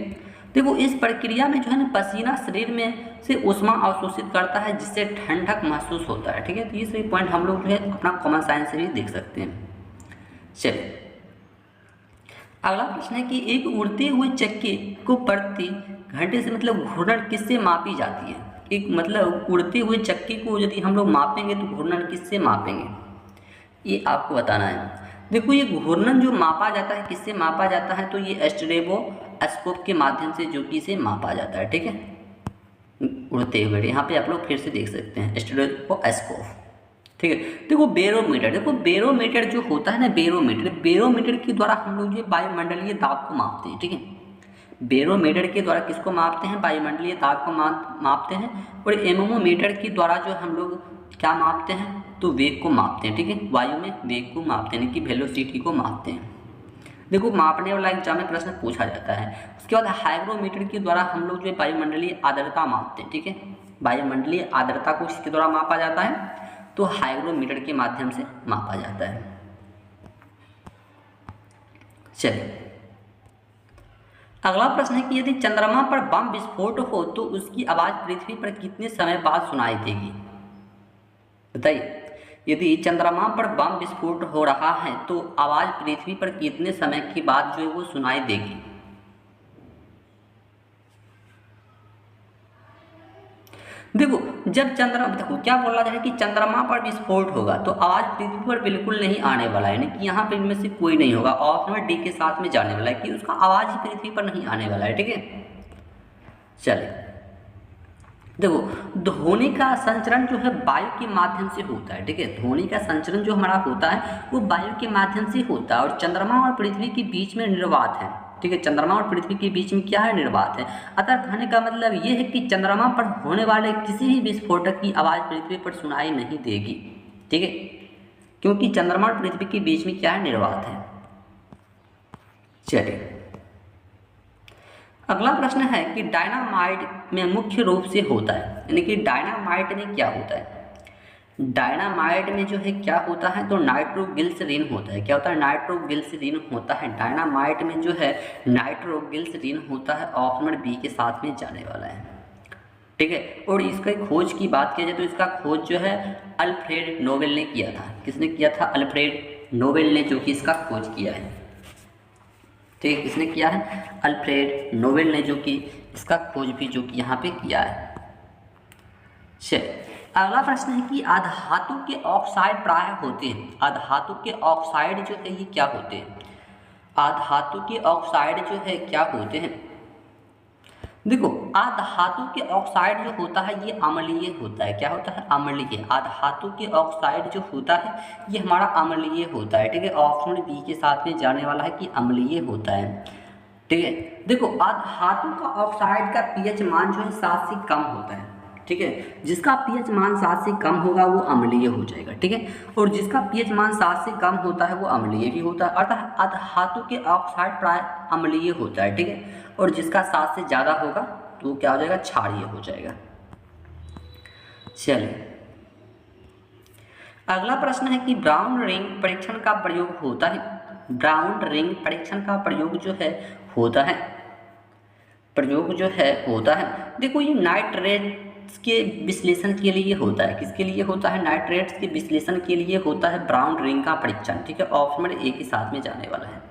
देखो इस प्रक्रिया में जो है ना पसीना शरीर में से ऊष्मा अवशोषित करता है जिससे ठंडक महसूस होता है। ठीक है, तो ये सभी पॉइंट हम लोग जो है अपना कॉमन साइंस से भी देख सकते हैं। चलिए अगला प्रश्न है कि एक उड़ते हुए चक्के को प्रति घंटे से मतलब घूर्णन किससे मापी जाती है? एक मतलब उड़ते हुए चक्के को यदि हम लोग मापेंगे तो घूर्णन किससे मापेंगे, ये आपको बताना है। देखो ये घूर्णन जो मापा जाता है किससे मापा जाता है, तो ये स्टेरोस्कोप के माध्यम से जो कि इसे मापा जाता है। ठीक है, उड़ते हुए यहाँ पे आप लोग फिर से देख सकते हैं स्टेरोस्कोप। ठीक है। देखो बैरोमीटर जो होता है ना, बैरोमीटर के द्वारा हम लोग जो वायुमंडलीय दाब को मापते हैं। ठीक है, बैरोमीटर के द्वारा किसको मापते हैं? वायुमंडलीय दाब को मापते हैं। और एनेमोमीटर के द्वारा जो हम लोग क्या मापते हैं? तो वेग को मापते हैं। ठीक है, वायु में वेग को मापते हैं, कि वेलोसिटी को मापते हैं। देखो मापने वाला एग्जाम में प्रश्न पूछा जाता है। उसके बाद हाइग्रोमीटर के द्वारा हम लोग जो वायुमंडलीय आर्द्रता मापते हैं। ठीक है, वायुमंडलीय आर्द्रता को किसके द्वारा मापा जाता है? तो हाइग्रोमीटर के माध्यम से मापा जाता है। चलिए अगला प्रश्न है कि यदि चंद्रमा पर बम विस्फोट हो तो उसकी आवाज पृथ्वी पर कितने समय बाद सुनाई देगी? बताइए, यदि चंद्रमा पर बम विस्फोट हो रहा है तो आवाज पृथ्वी पर कितने समय के बाद जो है वो सुनाई देगी? देखो देखो क्या बोला जाए कि चंद्रमा पर विस्फोट होगा तो आवाज पृथ्वी पर बिल्कुल नहीं आने वाला है, यानी कि यहाँ पर इनमें से कोई नहीं होगा। ऑप्शन नंबर डी के साथ में जाने वाला है कि उसका आवाज ही पृथ्वी पर नहीं आने वाला है। ठीक है, चलिए देखो ध्वनि का संचरण जो है वायु के माध्यम से होता है। ठीक है, ध्वनि का संचरण जो हमारा होता है वो वायु के माध्यम से होता है और चंद्रमा और पृथ्वी के बीच में निर्वात है। ठीक है, चंद्रमा और पृथ्वी के बीच में क्या है? निर्वात है। अतः कहने का मतलब ये है कि चंद्रमा पर होने वाले किसी भी विस्फोटक की आवाज़ पृथ्वी पर सुनाई नहीं देगी। ठीक है, क्योंकि चंद्रमा और पृथ्वी के बीच में क्या है? निर्वात है। चलिए अगला प्रश्न है कि डायनामाइट में मुख्य रूप से होता है, यानी कि डायनामाइट में क्या होता है? डायनामाइट में जो है क्या होता है? तो नाइट्रोग्लिसरीन होता है। क्या होता है? नाइट्रोग्लिसरीन होता है। डायनामाइट में जो है नाइट्रोग्लिसरीन होता है। ऑप्शन नंबर बी के साथ में जाने वाला है। ठीक है, और इसका खोज की बात की जाए तो इसका खोज जो है अल्फ्रेड नोबेल ने किया था। किसने किया था? अल्फ्रेड नोबेल ने जो कि इसका खोज किया है। ठीक है, किसने किया है? अल्फ्रेड नोबेल ने जो कि इसका खोज भी जो कि यहाँ पे किया है। चलिए अगला प्रश्न है कि अधातु के ऑक्साइड प्राय होते हैं। अधातु के ऑक्साइड जो है ये क्या होते हैं? अधातु के ऑक्साइड जो है क्या होते हैं? देखो अधातु के ऑक्साइड जो होता है ये अम्लीय होता है। क्या होता है? अम्लीय। अधातु के ऑक्साइड जो होता है ये हमारा अम्लीय होता है। ठीक है, ऑप्शन बी के साथ में जाने वाला है कि अम्लीय होता है। ठीक है, देखो अधातु का ऑक्साइड का पीएच मान जो है 7 से कम होता है। ठीक है, जिसका पीएच मान 7 से कम होगा वो अम्लीय हो जाएगा। ठीक है, और जिसका पीएच मान 7 से कम होता है वो अम्लीय भी होता है। अतः अधातु के ऑक्साइड प्राय अम्लीय होता है। ठीक है, और जिसका 7 से ज़्यादा होगा तो वो क्या हो जाएगा? क्षारीय हो जाएगा। चलिए अगला प्रश्न है कि ब्राउन रिंग परीक्षण का प्रयोग होता है। ब्राउन रिंग परीक्षण का प्रयोग जो है होता है, देखो ये नाइट्रेट्स के विश्लेषण के लिए होता है। किसके लिए होता है? नाइट्रेट्स के विश्लेषण के लिए होता है ब्राउन रिंग का परीक्षण। ठीक है, ऑप्शन नंबर ए के साथ में जाने वाला है।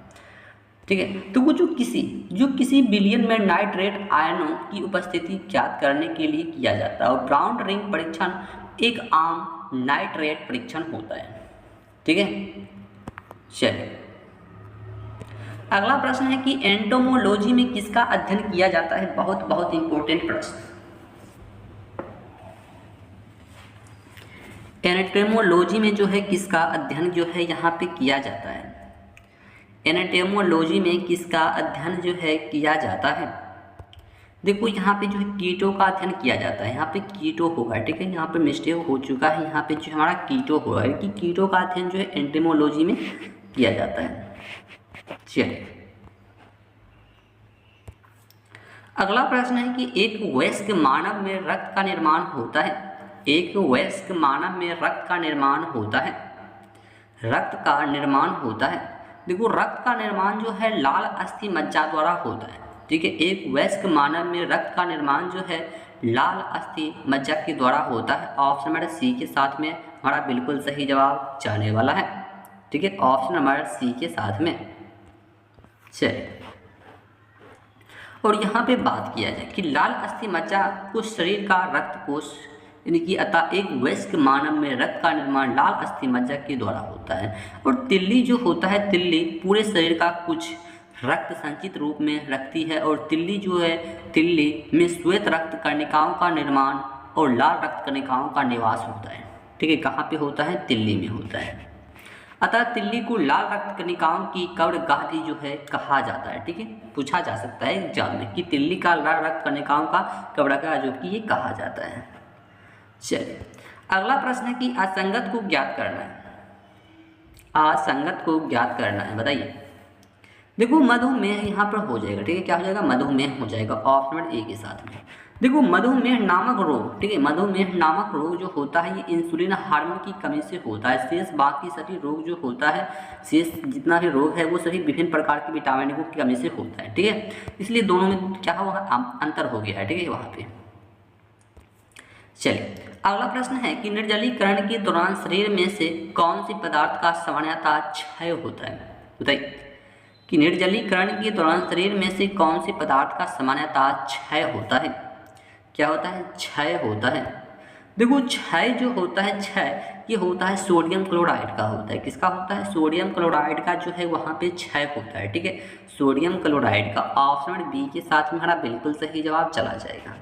ठीक है, तो वो जो किसी विलयन में नाइट्रेट आयनों की उपस्थिति ज्ञात करने के लिए किया जाता है और ब्राउन रिंग परीक्षण एक आम नाइट्रेट परीक्षण होता है। ठीक है, चलिए अगला प्रश्न है कि एंटोमोलॉजी में किसका अध्ययन किया जाता है? बहुत इंपॉर्टेंट प्रश्न। एंटोमोलॉजी में जो है किसका अध्ययन जो है यहाँ पे किया जाता है? एंटोमोलॉजी में किसका अध्ययन जो है किया जाता है? देखो यहाँ पे जो है कीटों का अध्ययन किया जाता है। यहाँ पे कीटो होगा। ठीक है, यहाँ पे मिस्टेक हो चुका है। यहाँ पे जो हमारा कीटो होगा कि कीटो का अध्ययन जो है एंटोमोलॉजी में किया जाता है। चलिए अगला प्रश्न है कि एक वयस्क मानव में रक्त का निर्माण होता है। एक वयस्क मानव में रक्त का निर्माण होता है। देखो रक्त का निर्माण जो है लाल अस्थि मज्जा द्वारा होता है। ठीक है, एक वयस्क मानव में रक्त का निर्माण जो है लाल अस्थि मज्जा के द्वारा होता है। ऑप्शन नंबर सी के साथ में हमारा बिल्कुल सही जवाब जाने वाला है। ठीक है, ऑप्शन नंबर सी के साथ में। चलिए और यहाँ पे बात किया जाए कि लाल अस्थि मज्जा को शरीर का रक्त कोष, यानी कि अतः एक वयस्क मानव में रक्त का निर्माण लाल अस्थि मज्जा के द्वारा होता है। और तिल्ली जो होता है, तिल्ली पूरे शरीर का कुछ रक्त संचित रूप में रखती है और तिल्ली में श्वेत रक्त कणिकाओं का निर्माण और लाल रक्त कणिकाओं का निवास होता है। ठीक है, कहाँ पे होता है, तिल्ली में होता है। अतः तिल्ली को लाल रक्त कणिकाओं की कब्रगाह भी जो है कहा जाता है। ठीक है, पूछा जा सकता है एग्जाम में कि तिल्ली का लाल रक्त कणिकाओं का कब्रगाह जो कि ये कहा जाता है। चलिए अगला प्रश्न है कि असंगत को ज्ञात करना है। असंगत को ज्ञात करना है, बताइए। देखो मधुमेह यहाँ पर हो जाएगा। ठीक है, क्या हो जाएगा, मधुमेह हो जाएगा ऑप्शन नंबर ए के साथ में। देखो मधुमेह नामक रोग, ठीक है, मधुमेह नामक रोग जो होता है ये इंसुलिन हार्मोन की कमी से होता है। शेष बाकी सभी रोग जो होता है, शेष जितना भी रोग है वो सभी विभिन्न प्रकार के विटामिन की कमी से होता है। ठीक है, इसलिए दोनों में क्या हुआ, अंतर हो गया है। ठीक है, वहाँ पे। चलिए अगला प्रश्न है कि निर्जलीकरण के दौरान शरीर में से कौन सी पदार्थ का सामान्यतः क्षय होता है, बताइए। कि निर्जलीकरण के दौरान शरीर में से कौन सी पदार्थ का सामान्यतः क्षय होता है, क्या होता है, क्षय होता है। देखो क्षय जो होता है, क्षय ये होता है सोडियम क्लोराइड का होता है। किसका होता है, सोडियम क्लोराइड का जो है वहाँ पे क्षय होता है। ठीक है, सोडियम क्लोराइड का ऑप्शन बी के साथ में हमारा बिल्कुल सही जवाब चला जाएगा।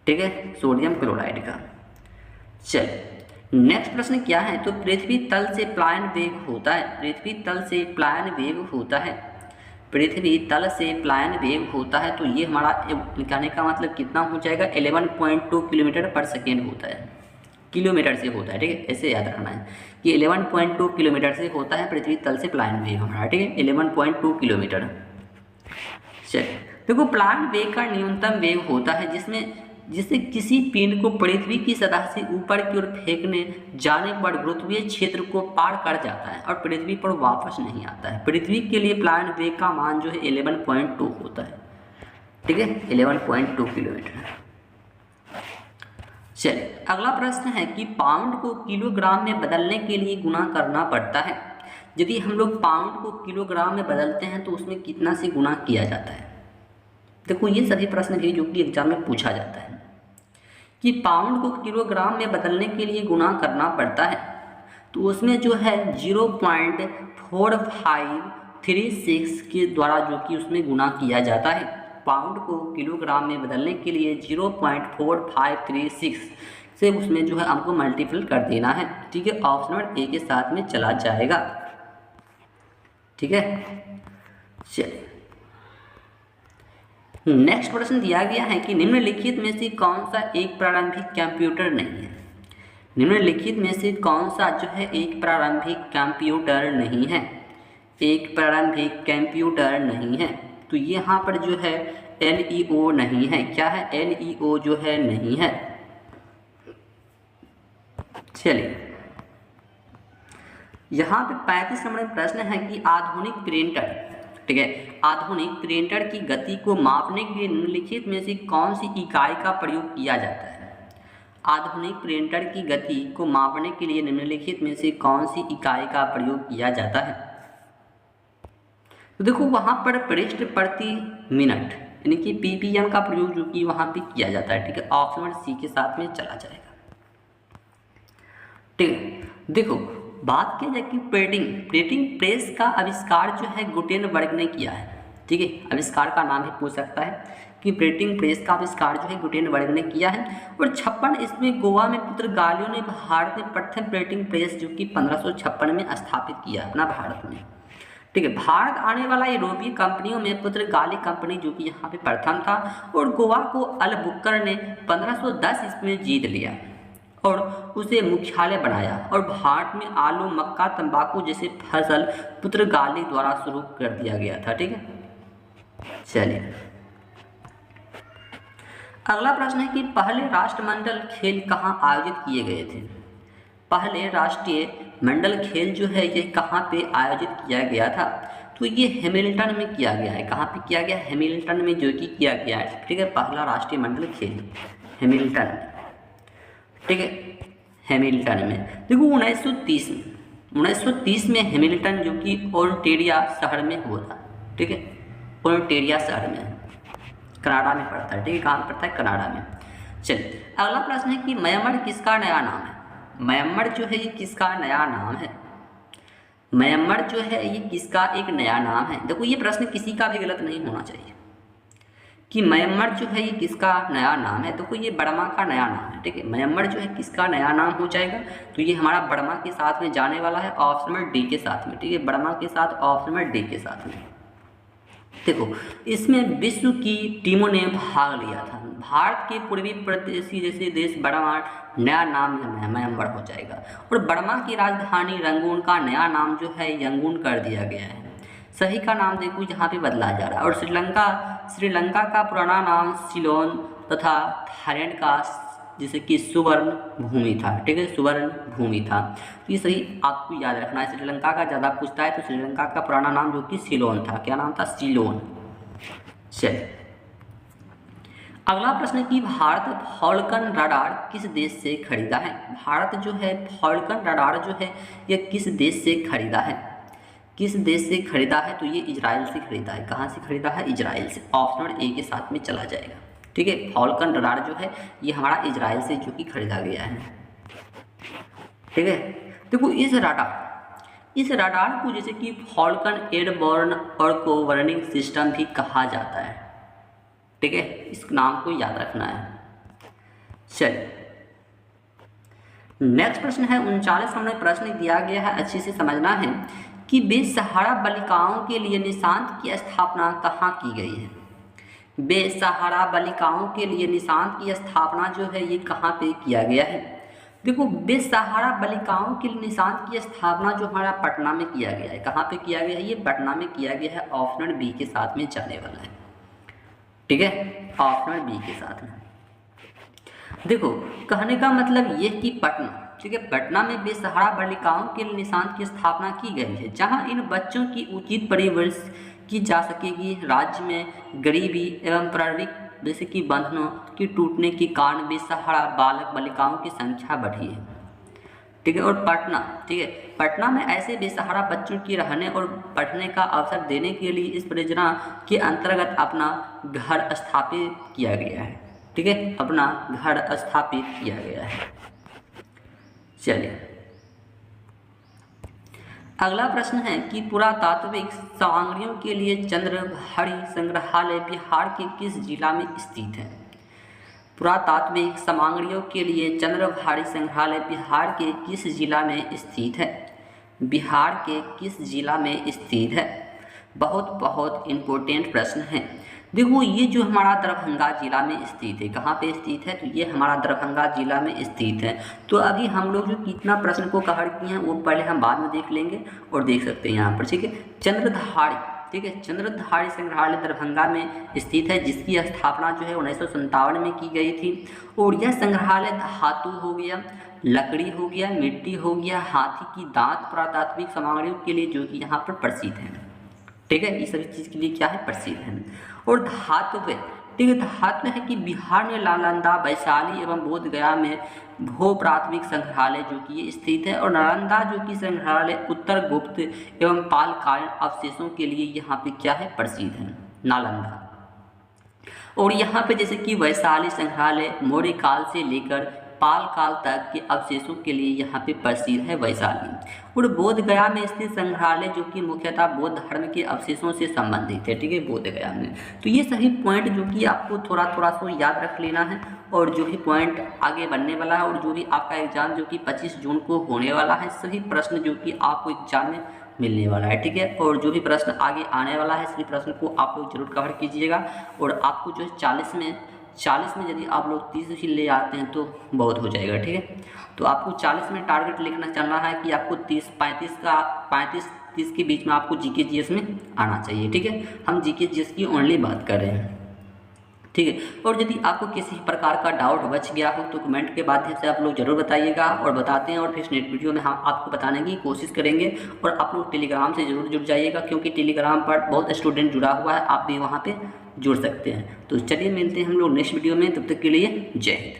ठीक है, सोडियम क्लोराइड का। चलिए नेक्स्ट प्रश्न क्या है, तो पृथ्वी तल से प्लायन वेग होता है। पृथ्वी तल से प्लायन वेग होता है, पृथ्वी तल से प्लायन वेग होता है। तो ये हमारा कहने का मतलब कितना हो जाएगा, 11.2 किलोमीटर पर सेकेंड होता है, किलोमीटर से होता है। ठीक है, ऐसे याद रखना है कि 11.2 किलोमीटर से होता है पृथ्वी तल से प्लायन वेग हमारा। ठीक है, 11.2 किलोमीटर। चलिए देखो प्लायन वेग का न्यूनतम वेग होता है जिससे किसी पिंड को पृथ्वी की सतह से ऊपर की ओर फेंकने जाने पर गुरुत्वीय क्षेत्र को पार कर जाता है और पृथ्वी पर वापस नहीं आता है। पृथ्वी के लिए प्लायन वेग का मान जो है 11.2 होता है। ठीक है, 11.2 किलोमीटर। चलिए अगला प्रश्न है कि पाउंड को किलोग्राम में बदलने के लिए गुणा करना पड़ता है। यदि हम लोग पाउंड को किलोग्राम में बदलते हैं तो उसमें कितना से गुणा किया जाता है। देखो ये सभी प्रश्न भी जो कि एग्जाम में पूछा जाता है कि पाउंड को किलोग्राम में बदलने के लिए गुणा करना पड़ता है, तो उसमें जो है 0.4536 के द्वारा जो कि उसमें गुणा किया जाता है। पाउंड को किलोग्राम में बदलने के लिए 0.4536 से उसमें जो है हमको मल्टीपल कर देना है। ठीक है, ऑप्शन नंबर ए के साथ में चला जाएगा। ठीक है, चलिए नेक्स्ट प्रश्न दिया गया है कि निम्नलिखित में से कौन सा एक प्रारंभिक कंप्यूटर नहीं है। निम्नलिखित में से कौन सा जो है एक प्रारंभिक कंप्यूटर नहीं है, एक प्रारंभिक कंप्यूटर नहीं है। तो यहाँ पर जो है LEO नहीं है। क्या है, LEO जो है नहीं है। चलिए यहाँ पे 35 नंबर प्रश्न है कि आधुनिक प्रिंटर, ठीक है, आधुनिक प्रिंटर की गति को मापने के लिए निम्नलिखित में से कौन सी इकाई का प्रयोग किया जाता है। आधुनिक प्रिंटर की गति को मापने के लिए निम्नलिखित में से कौन सी इकाई का प्रयोग किया जाता है। तो देखो वहाँ पर पृष्ठ प्रति मिनट यानी कि PPM का प्रयोग जो कि वहाँ पे किया जाता है। ठीक है, ऑप्शन नंबर सी के साथ में चला जाएगा। ठीक है, देखो बात की जाए कि प्रिंटिंग प्रेस का आविष्कार जो है गुटेनबर्ग ने किया है। ठीक है, आविष्कार का नाम भी पूछ सकता है कि प्रिंटिंग प्रेस का आविष्कार जो है गुटेनबर्ग ने किया है। और 56 इसमें गोवा में पुर्तगालियों ने भारत में प्रथम प्रिंटिंग प्रेस जो कि 1556 में स्थापित किया अपना भारत में। ठीक है, भारत आने वाला यूरोपीय कंपनियों में पुर्तगाली कंपनी जो कि यहाँ पे प्रथम था और गोवा को अलबुकर ने 1510 इसमें जीत लिया और उसे मुख्यालय बनाया और भारत में आलू, मक्का, तंबाकू जैसे फसल पुर्तगाली द्वारा शुरू कर दिया गया था। ठीक है, चलिए अगला प्रश्न है कि पहले राष्ट्रमंडल खेल कहाँ आयोजित किए गए थे। पहले राष्ट्रीय मंडल खेल जो है ये कहाँ पे आयोजित किया गया था। तो ये हैमिल्टन में किया गया है। कहाँ पे किया गया, हैमिल्टन में जो कि किया गया है। ठीक है, पहला राष्ट्रीय मंडल खेल हैमिल्टन में। ठीक है, हैमिल्टन में देखो 1930 में हैमिल्टन जो कि ओंटारियो शहर में हुआ था। ठीक है, ओंटारियो शहर में कनाडा में पड़ता है। ठीक है, कहाँ पड़ता है, कनाडा में। चलिए अगला प्रश्न है कि म्यांमार किसका नया नाम है। म्यांमार जो है ये किसका नया नाम है। म्यांमार जो है ये किसका एक नया नाम है। देखो ये प्रश्न किसी का भी गलत नहीं होना चाहिए कि म्यांमार जो है ये किसका नया नाम है। देखो ये बर्मा का नया नाम है, ठीक है। म्यांमार जो है किसका नया नाम हो जाएगा, तो ये हमारा बर्मा के साथ में जाने वाला है, ऑप्शन नंबर डी के साथ में, ठीक है। बर्मा के साथ ऑप्शन नंबर डी के साथ में। देखो इसमें विश्व की टीमों ने भाग लिया था। भारत के पूर्वी प्रतिवेशी जैसे देश बर्मा नया नाम म्यांमार हो जाएगा, और बर्मा की राजधानी रंगून का नया नाम जो है यंगून कर दिया गया है। सही का नाम देखो यहाँ पे बदला जा रहा है। और श्रीलंका का पुराना नाम सिलोन तथा थाईलैंड का जैसे कि सुवर्ण भूमि था, ठीक है, सुवर्ण भूमि था। तो ये सही आपको याद रखना है। श्रीलंका का ज़्यादा पूछता है, तो श्रीलंका का पुराना नाम जो कि सिलोन था। क्या नाम था? सिलोन। चलिए अगला प्रश्न कि भारत फॉल्कन रडार किस देश से खरीदा है। भारत जो है फॉल्कन रडार जो है यह किस देश से खरीदा है, किस देश से खरीदा है, तो ये इजराइल से खरीदा है। कहाँ से खरीदा है? इजराइल से। ऑप्शन नंबर ए के साथ में चला जाएगा, ठीक है। फॉल्कन रडार जो है ये हमारा इजराइल से जो कि खरीदा गया है, ठीक है। देखो इस रडार को जैसे कि फॉल्कन एयरबोर्न अर्को वार्निंग सिस्टम भी कहा जाता है, ठीक है। इस नाम को याद रखना है। चलिए नेक्स्ट प्रश्न है 39 नंबर प्रश्न दिया गया है, अच्छे से समझना है कि बेसहारा बालिकाओं के लिए निशांत की स्थापना कहाँ की गई है। बेसहारा बालिकाओं के लिए निशांत की स्थापना जो है ये कहाँ पे किया गया है। देखो बेसहारा बालिकाओं के लिए निशांत की स्थापना जो हमारा पटना में किया गया है। कहाँ पे किया गया है? ये पटना में किया गया है। ऑप्शन बी के साथ में जाने वाला है, ठीक है। ऑप्शन बी के साथ में। देखो कहने का मतलब ये कि पटना, ठीक है, पटना में बेसहारा बालिकाओं के लिए निशांत की स्थापना की गई है, जहां इन बच्चों की उचित परवरिश की जा सकेगी। राज्य में गरीबी एवं प्रारंभिक जैसे कि बंधनों की टूटने के कारण बेसहारा बालक बालिकाओं की संख्या बढ़ी है, ठीक है। और पटना, ठीक है, पटना में ऐसे बेसहारा बच्चों की रहने और पढ़ने का अवसर देने के लिए इस परियोजना के अंतर्गत अपना घर स्थापित किया गया है, ठीक है, अपना घर स्थापित किया गया है। चलिए अगला प्रश्न है कि पुरातात्विक सामग्रियों के लिए चंद्रभाड़ी संग्रहालय बिहार के किस जिला में स्थित है। पुरातात्विक सामग्रियों के लिए चंद्रभाड़ी संग्रहालय बिहार के किस जिला में स्थित है। बिहार के किस जिला में स्थित है? बहुत इम्पोर्टेंट प्रश्न है। देखो ये जो हमारा दरभंगा जिला में स्थित है। कहाँ पे स्थित है? तो ये हमारा दरभंगा जिला में स्थित है। तो अभी हम लोग जो कितना प्रश्न को कवर किए हैं वो पहले हम बाद में देख लेंगे और देख सकते हैं यहाँ पर, ठीक है। चंद्रधाड़ी, ठीक है, चंद्रधाड़ी संग्रहालय दरभंगा में स्थित है, जिसकी स्थापना जो है 1957 में की गई थी। और यह संग्रहालय धातु हो गया, लकड़ी हो गया, मिट्टी हो गया, हाथी की दांत पुरातात्विक सामग्रियों के लिए जो कि यहाँ पर प्रसिद्ध है, ठीक है। इस सभी चीज़ के लिए क्या है? प्रसिद्ध है। और धातु, ठीक है, धातु है कि बिहार में नालंदा, वैशाली एवं बोध गया में भू प्राथमिक संग्रहालय जो कि ये स्थित है। और नालंदा जो कि संग्रहालय उत्तर गुप्त एवं पालकालीन अवशेषों के लिए यहाँ पे क्या है? प्रसिद्ध है, नालंदा। और यहाँ पे जैसे कि वैशाली संग्रहालय मौर्य काल से लेकर पाल काल तक के अवशेषों के लिए यहाँ पे प्रसिद्ध है, वैशाली। और बोध गया में स्थित संग्रहालय जो कि मुख्यतः बौद्ध धर्म के अवशेषों से संबंधित है, ठीक है, बोध गया में। तो ये सही पॉइंट जो कि आपको थोड़ा सा याद रख लेना है, और जो भी पॉइंट आगे बनने वाला है और जो भी आपका एग्जाम जो कि 25 जून को होने वाला है, सही प्रश्न जो कि आपको एग्जाम में मिलने वाला है, ठीक है। और जो भी प्रश्न आगे आने वाला है सभी प्रश्न को आप लोग जरूर कवर कीजिएगा। और आपको जो 40 में यदि आप लोग 30 ही ले आते हैं तो बहुत हो जाएगा, ठीक है। तो आपको 40 में टारगेट लिखना चलना है कि आपको 35 के बीच में आपको जीके जीएस में आना चाहिए, ठीक है। हम जीके जीएस की ओनली बात कर रहे हैं, ठीक है। और यदि आपको किसी प्रकार का डाउट बच गया हो तो कमेंट के माध्यम से आप लोग जरूर बताइएगा और बताते हैं, और फिर नेक्स्ट वीडियो में हम आपको बताने की कोशिश करेंगे। और आप लोग टेलीग्राम से जरूर जुड़ जाइएगा, क्योंकि टेलीग्राम पर बहुत स्टूडेंट जुड़ा हुआ है, आप भी वहाँ पे जुड़ सकते हैं। तो चलिए मिलते हैं हम लोग नेक्स्ट वीडियो में, तब तक के लिए जय हिंद।